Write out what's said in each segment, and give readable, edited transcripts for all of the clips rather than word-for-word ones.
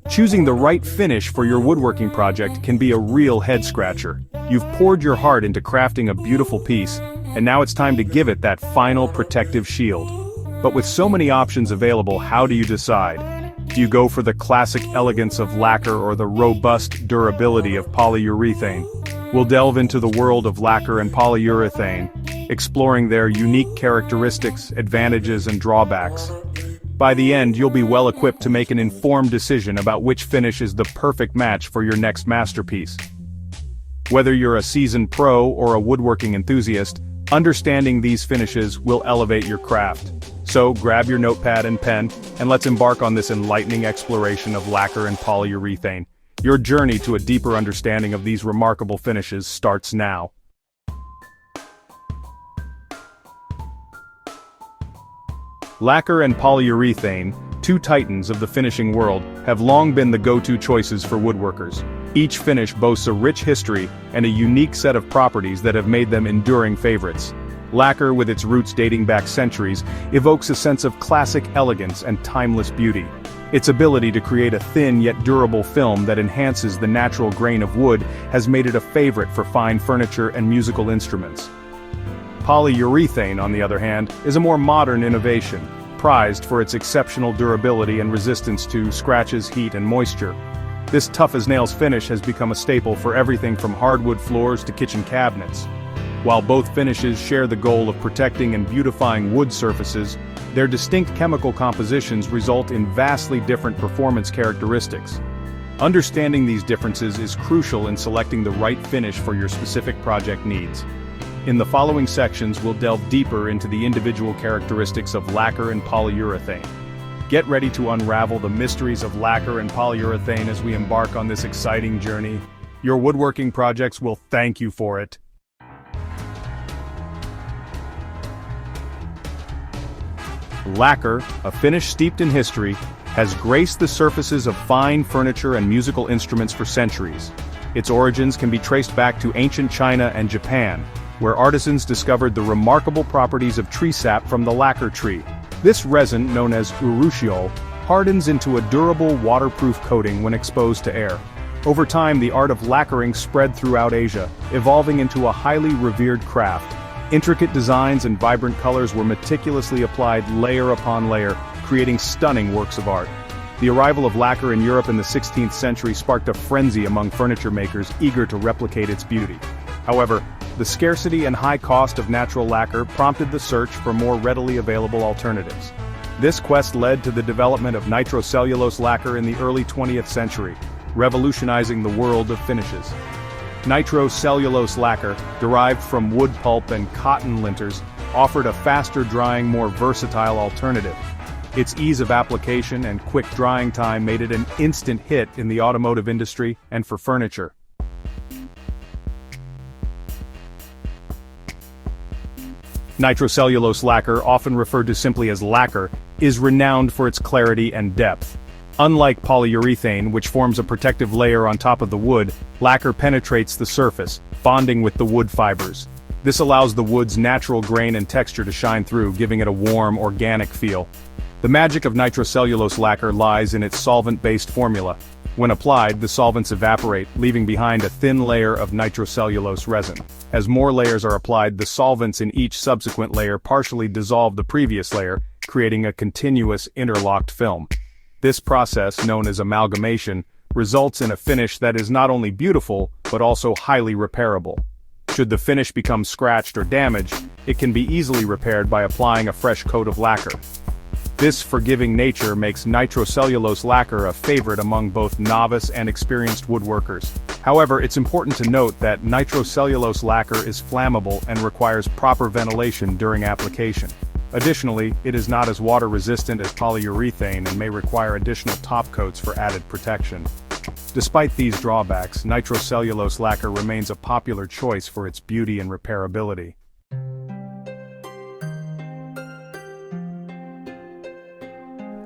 Choosing the right finish for your woodworking project can be a real head-scratcher. You've poured your heart into crafting a beautiful piece, and now it's time to give it that final protective shield. But with so many options available, how do you decide? Do you go for the classic elegance of lacquer or the robust durability of polyurethane? We'll delve into the world of lacquer and polyurethane, exploring their unique characteristics, advantages, and drawbacks. By the end, you'll be well equipped to make an informed decision about which finish is the perfect match for your next masterpiece. Whether you're a seasoned pro or a woodworking enthusiast, understanding these finishes will elevate your craft. So grab your notepad and pen, and let's embark on this enlightening exploration of lacquer and polyurethane. Your journey to a deeper understanding of these remarkable finishes starts now. Lacquer and polyurethane, two titans of the finishing world, have long been the go-to choices for woodworkers. Each finish boasts a rich history and a unique set of properties that have made them enduring favorites. Lacquer, with its roots dating back centuries, evokes a sense of classic elegance and timeless beauty. Its ability to create a thin yet durable film that enhances the natural grain of wood has made it a favorite for fine furniture and musical instruments. Polyurethane, on the other hand, is a more modern innovation, prized for its exceptional durability and resistance to scratches, heat, and moisture. This tough-as-nails finish has become a staple for everything from hardwood floors to kitchen cabinets. While both finishes share the goal of protecting and beautifying wood surfaces, their distinct chemical compositions result in vastly different performance characteristics. Understanding these differences is crucial in selecting the right finish for your specific project needs. In the following sections, we'll delve deeper into the individual characteristics of lacquer and polyurethane. Get ready to unravel the mysteries of lacquer and polyurethane as we embark on this exciting journey. Your woodworking projects will thank you for it. Lacquer, a finish steeped in history, has graced the surfaces of fine furniture and musical instruments for centuries. Its origins can be traced back to ancient China and Japan, where artisans discovered the remarkable properties of tree sap from the lacquer tree. This resin, known as urushiol, hardens into a durable waterproof coating when exposed to air. Over time, the art of lacquering spread throughout Asia, evolving into a highly revered craft. Intricate designs and vibrant colors were meticulously applied layer upon layer, creating stunning works of art. The arrival of lacquer in Europe in the 16th century sparked a frenzy among furniture makers eager to replicate its beauty. However, the scarcity and high cost of natural lacquer prompted the search for more readily available alternatives. This quest led to the development of nitrocellulose lacquer in the early 20th century, revolutionizing the world of finishes. Nitrocellulose lacquer, derived from wood pulp and cotton linters, offered a faster-drying, more versatile alternative. Its ease of application and quick drying time made it an instant hit in the automotive industry and for furniture. Nitrocellulose lacquer, often referred to simply as lacquer, is renowned for its clarity and depth. Unlike polyurethane, which forms a protective layer on top of the wood, lacquer penetrates the surface, bonding with the wood fibers. This allows the wood's natural grain and texture to shine through, giving it a warm, organic feel. The magic of nitrocellulose lacquer lies in its solvent-based formula. When applied, the solvents evaporate, leaving behind a thin layer of nitrocellulose resin. As more layers are applied, the solvents in each subsequent layer partially dissolve the previous layer, creating a continuous interlocked film. This process, known as amalgamation, results in a finish that is not only beautiful, but also highly repairable. Should the finish become scratched or damaged, it can be easily repaired by applying a fresh coat of lacquer. This forgiving nature makes nitrocellulose lacquer a favorite among both novice and experienced woodworkers. However, it's important to note that nitrocellulose lacquer is flammable and requires proper ventilation during application. Additionally, it is not as water-resistant as polyurethane and may require additional top coats for added protection. Despite these drawbacks, nitrocellulose lacquer remains a popular choice for its beauty and repairability.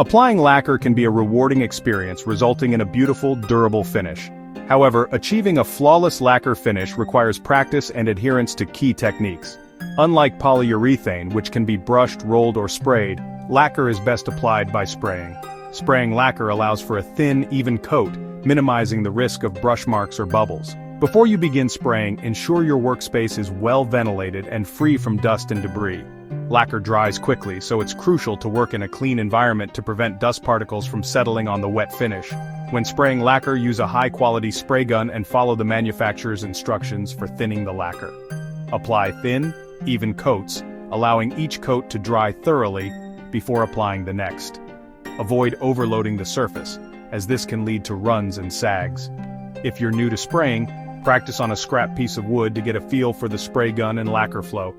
Applying lacquer can be a rewarding experience, resulting in a beautiful, durable finish. However, achieving a flawless lacquer finish requires practice and adherence to key techniques. Unlike polyurethane, which can be brushed, rolled, or sprayed, lacquer is best applied by spraying. Spraying lacquer allows for a thin, even coat, minimizing the risk of brush marks or bubbles. Before you begin spraying, ensure your workspace is well ventilated and free from dust and debris. Lacquer dries quickly, so it's crucial to work in a clean environment to prevent dust particles from settling on the wet finish. When spraying lacquer, use a high-quality spray gun and follow the manufacturer's instructions for thinning the lacquer. Apply thin, even coats, allowing each coat to dry thoroughly before applying the next. Avoid overloading the surface, as this can lead to runs and sags. If you're new to spraying, practice on a scrap piece of wood to get a feel for the spray gun and lacquer flow.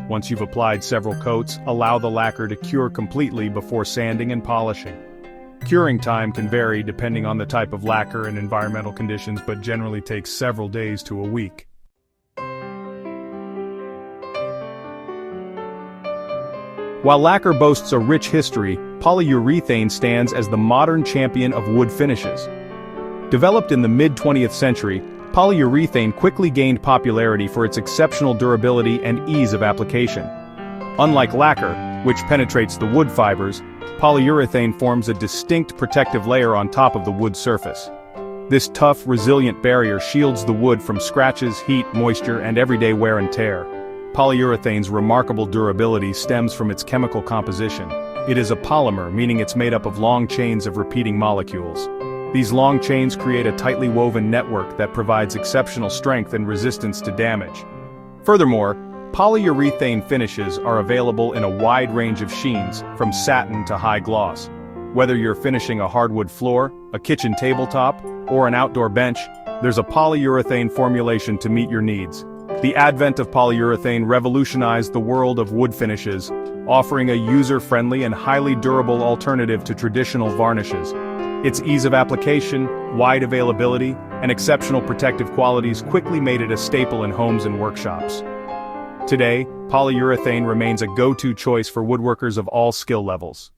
Once you've applied several coats, allow the lacquer to cure completely before sanding and polishing. Curing time can vary depending on the type of lacquer and environmental conditions, but generally takes several days to a week. While lacquer boasts a rich history, polyurethane stands as the modern champion of wood finishes. Developed in the mid-20th century, polyurethane quickly gained popularity for its exceptional durability and ease of application. Unlike lacquer, which penetrates the wood fibers, polyurethane forms a distinct protective layer on top of the wood surface. This tough, resilient barrier shields the wood from scratches, heat, moisture, and everyday wear and tear. Polyurethane's remarkable durability stems from its chemical composition. It is a polymer, meaning it's made up of long chains of repeating molecules. These long chains create a tightly woven network that provides exceptional strength and resistance to damage. Furthermore, polyurethane finishes are available in a wide range of sheens, from satin to high gloss. Whether you're finishing a hardwood floor, a kitchen tabletop, or an outdoor bench, there's a polyurethane formulation to meet your needs. The advent of polyurethane revolutionized the world of wood finishes, offering a user-friendly and highly durable alternative to traditional varnishes. Its ease of application, wide availability, and exceptional protective qualities quickly made it a staple in homes and workshops. Today, polyurethane remains a go-to choice for woodworkers of all skill levels.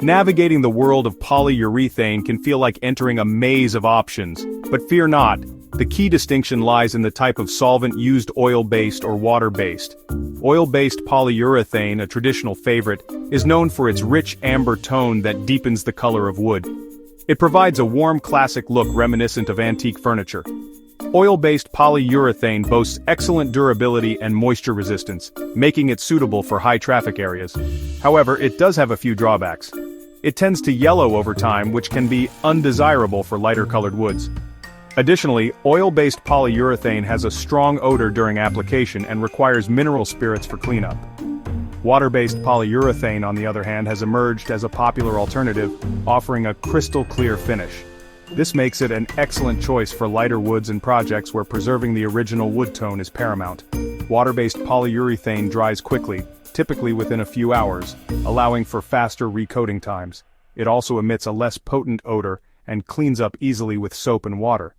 Navigating the world of polyurethane can feel like entering a maze of options, but fear not. The key distinction lies in the type of solvent used: oil-based or water-based. Oil-based polyurethane, a traditional favorite, is known for its rich amber tone that deepens the color of wood. It provides a warm, classic look reminiscent of antique furniture. Oil-based polyurethane boasts excellent durability and moisture resistance, making it suitable for high-traffic areas. However, it does have a few drawbacks. It tends to yellow over time, which can be undesirable for lighter-colored woods. Additionally, oil-based polyurethane has a strong odor during application and requires mineral spirits for cleanup. Water-based polyurethane, on the other hand, has emerged as a popular alternative, offering a crystal-clear finish. This makes it an excellent choice for lighter woods and projects where preserving the original wood tone is paramount. Water-based polyurethane dries quickly, typically within a few hours, allowing for faster recoating times. It also emits a less potent odor and cleans up easily with soap and water.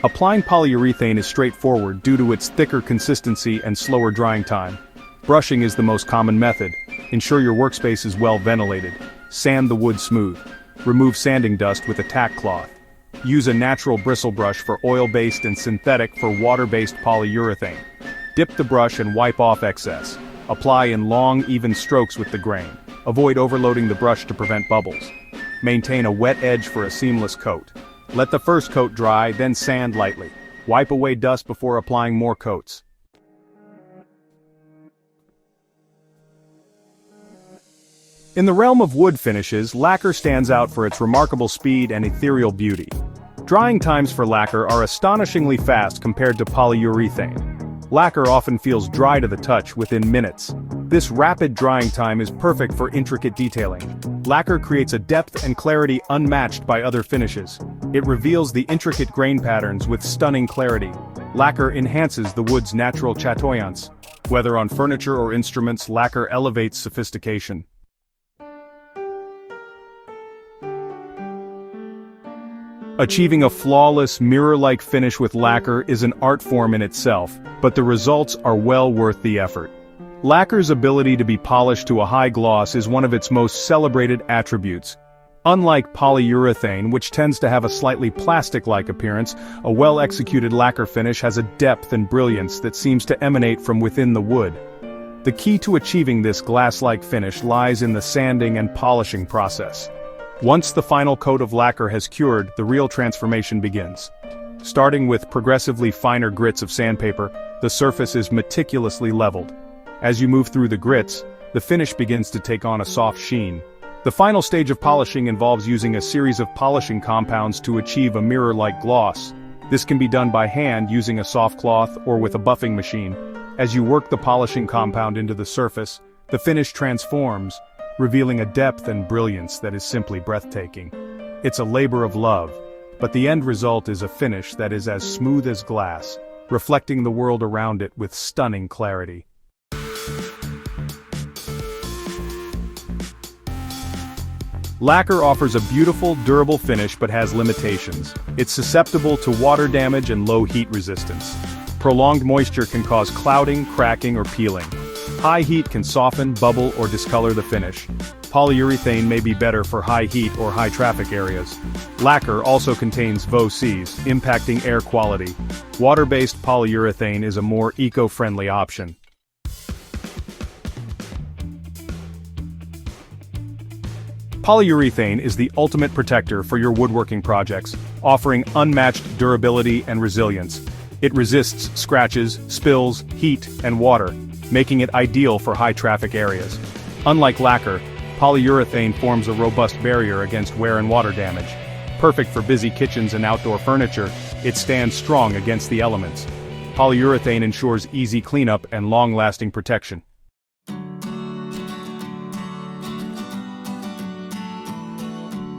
Applying polyurethane is straightforward due to its thicker consistency and slower drying time. Brushing is the most common method. Ensure your workspace is well ventilated. Sand the wood smooth. Remove sanding dust with a tack cloth. Use a natural bristle brush for oil-based and synthetic for water-based polyurethane. Dip the brush and wipe off excess. Apply in long, even strokes with the grain. Avoid overloading the brush to prevent bubbles. Maintain a wet edge for a seamless coat. Let the first coat dry, then sand lightly. Wipe away dust before applying more coats. In the realm of wood finishes, lacquer stands out for its remarkable speed and ethereal beauty. Drying times for lacquer are astonishingly fast compared to polyurethane. Lacquer often feels dry to the touch within minutes. This rapid drying time is perfect for intricate detailing. Lacquer creates a depth and clarity unmatched by other finishes. It reveals the intricate grain patterns with stunning clarity. Lacquer enhances the wood's natural chatoyance. Whether on furniture or instruments, lacquer elevates sophistication. Achieving a flawless, mirror-like finish with lacquer is an art form in itself, but the results are well worth the effort. Lacquer's ability to be polished to a high gloss is one of its most celebrated attributes. Unlike polyurethane, which tends to have a slightly plastic-like appearance, a well-executed lacquer finish has a depth and brilliance that seems to emanate from within the wood. The key to achieving this glass-like finish lies in the sanding and polishing process. Once the final coat of lacquer has cured, the real transformation begins. Starting with progressively finer grits of sandpaper, the surface is meticulously leveled. As you move through the grits, the finish begins to take on a soft sheen. The final stage of polishing involves using a series of polishing compounds to achieve a mirror-like gloss. This can be done by hand using a soft cloth or with a buffing machine. As you work the polishing compound into the surface, the finish transforms, revealing a depth and brilliance that is simply breathtaking. It's a labor of love, but the end result is a finish that is as smooth as glass, reflecting the world around it with stunning clarity. Lacquer offers a beautiful, durable finish but has limitations. It's susceptible to water damage and low heat resistance. Prolonged moisture can cause clouding, cracking, or peeling. High heat can soften, bubble, or discolor the finish. Polyurethane may be better for high heat or high traffic areas. Lacquer also contains VOCs, impacting air quality. Water-based polyurethane is a more eco-friendly option. Polyurethane is the ultimate protector for your woodworking projects, offering unmatched durability and resilience. It resists scratches, spills, heat, and water, making it ideal for high-traffic areas. Unlike lacquer, polyurethane forms a robust barrier against wear and water damage. Perfect for busy kitchens and outdoor furniture, it stands strong against the elements. Polyurethane ensures easy cleanup and long-lasting protection.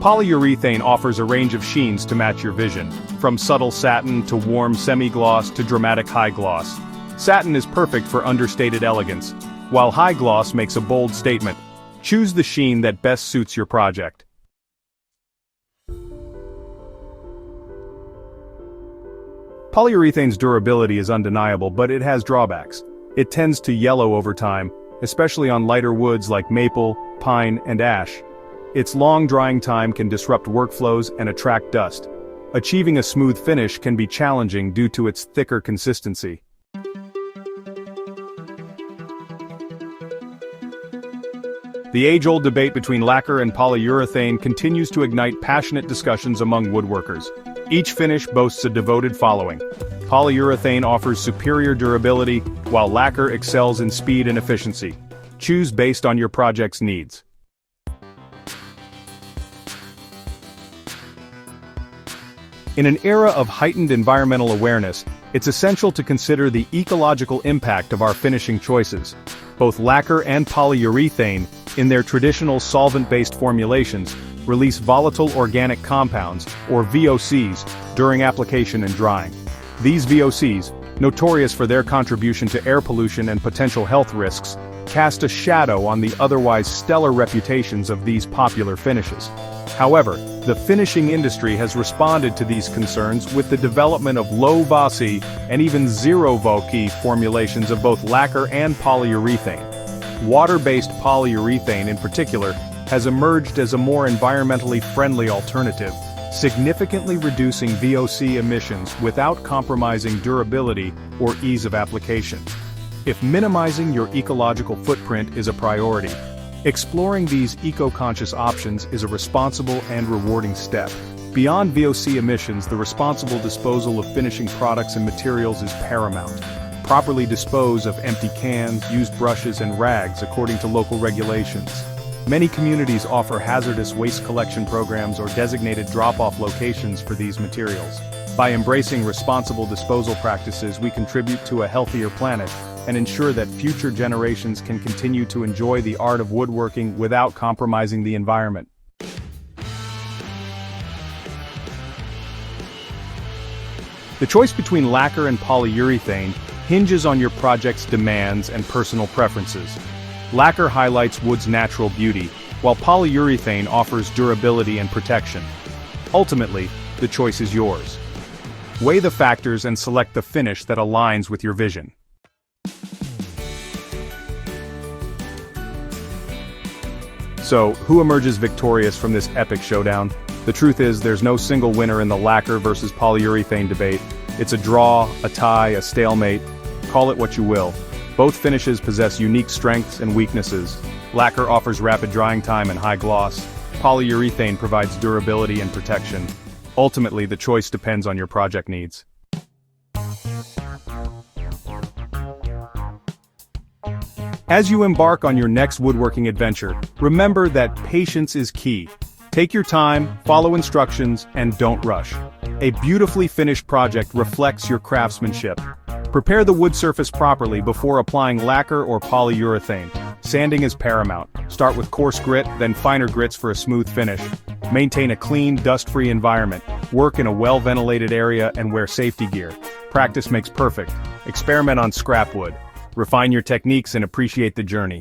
Polyurethane offers a range of sheens to match your vision, from subtle satin to warm semi-gloss to dramatic high gloss. Satin is perfect for understated elegance, while high gloss makes a bold statement. Choose the sheen that best suits your project. Polyurethane's durability is undeniable, but it has drawbacks. It tends to yellow over time, especially on lighter woods like maple, pine, and ash. Its long drying time can disrupt workflows and attract dust. Achieving a smooth finish can be challenging due to its thicker consistency. The age-old debate between lacquer and polyurethane continues to ignite passionate discussions among woodworkers. Each finish boasts a devoted following. Polyurethane offers superior durability, while lacquer excels in speed and efficiency. Choose based on your project's needs. In an era of heightened environmental awareness, it's essential to consider the ecological impact of our finishing choices. Both lacquer and polyurethane, in their traditional solvent-based formulations, release volatile organic compounds, or VOCs, during application and drying. These VOCs, notorious for their contribution to air pollution and potential health risks, cast a shadow on the otherwise stellar reputations of these popular finishes. However, the finishing industry has responded to these concerns with the development of low-VOC and even zero-VOC formulations of both lacquer and polyurethane. Water-based polyurethane in particular has emerged as a more environmentally friendly alternative, significantly reducing VOC emissions without compromising durability or ease of application. If minimizing your ecological footprint is a priority, exploring these eco-conscious options is a responsible and rewarding step. Beyond VOC emissions, the responsible disposal of finishing products and materials is paramount. Properly dispose of empty cans, used brushes, and rags according to local regulations. Many communities offer hazardous waste collection programs or designated drop-off locations for these materials. By embracing responsible disposal practices, we contribute to a healthier planet and ensure that future generations can continue to enjoy the art of woodworking without compromising the environment. The choice between lacquer and polyurethane hinges on your project's demands and personal preferences. Lacquer highlights wood's natural beauty, while polyurethane offers durability and protection. Ultimately, the choice is yours. Weigh the factors and select the finish that aligns with your vision. So, who emerges victorious from this epic showdown? The truth is, there's no single winner in the lacquer versus polyurethane debate. It's a draw, a tie, a stalemate. Call it what you will. Both finishes possess unique strengths and weaknesses. Lacquer offers rapid drying time and high gloss. Polyurethane provides durability and protection. Ultimately, the choice depends on your project needs. As you embark on your next woodworking adventure, remember that patience is key. Take your time, follow instructions, and don't rush. A beautifully finished project reflects your craftsmanship. Prepare the wood surface properly before applying lacquer or polyurethane. Sanding is paramount. Start with coarse grit, then finer grits for a smooth finish. Maintain a clean, dust-free environment. Work in a well-ventilated area and wear safety gear. Practice makes perfect. Experiment on scrap wood. Refine your techniques and appreciate the journey.